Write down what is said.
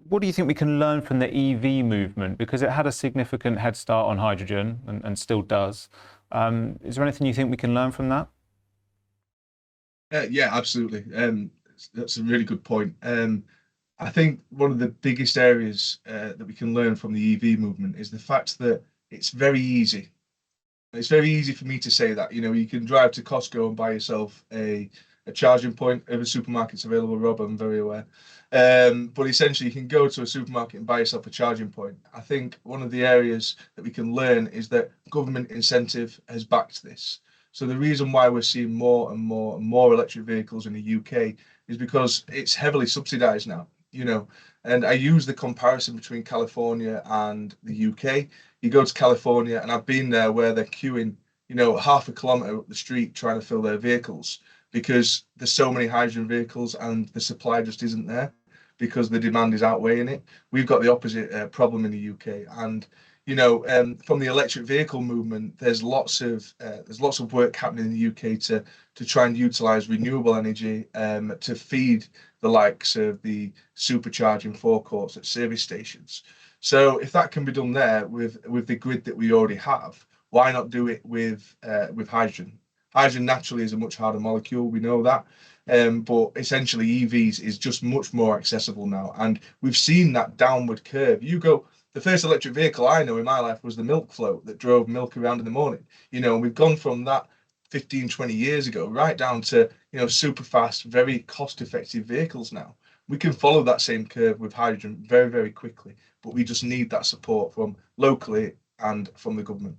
what do you think we can learn from the EV movement? Because it had a significant head start on hydrogen and still does. Is there anything you think we can learn from that? Yeah, absolutely. That's a really good point. I think one of the biggest areas that we can learn from the EV movement is the fact that it's very easy. It's very easy for me to say that. You can drive to Costco and buy yourself a charging point. Every supermarket's available, Rob, I'm very aware. But essentially, you can go to a supermarket and buy yourself a charging point. I think one of the areas that we can learn is that government incentive has backed this. So the reason why we're seeing more and more and more electric vehicles in the UK is because it's heavily subsidized now. And I use the comparison between California and the UK. You go to California, and I've been there where they're queuing, half a kilometer up the street trying to fill their vehicles because there's so many hydrogen vehicles and the supply just isn't there because the demand is outweighing it. We've got the opposite problem in the UK, and from the electric vehicle movement, there's lots of work happening in the UK to try and utilize renewable energy to feed the likes of the supercharging forecourts at service stations. So if that can be done there with the grid that we already have, why not do it with hydrogen? Hydrogen naturally is a much harder molecule, we know that. But essentially EVs is just much more accessible now. And we've seen that downward curve. The first electric vehicle I know in my life was the milk float that drove milk around in the morning. We've gone from that 15, 20 years ago right down to, super fast, very cost effective vehicles now. We can follow that same curve with hydrogen very, very quickly, but we just need that support from locally and from the government.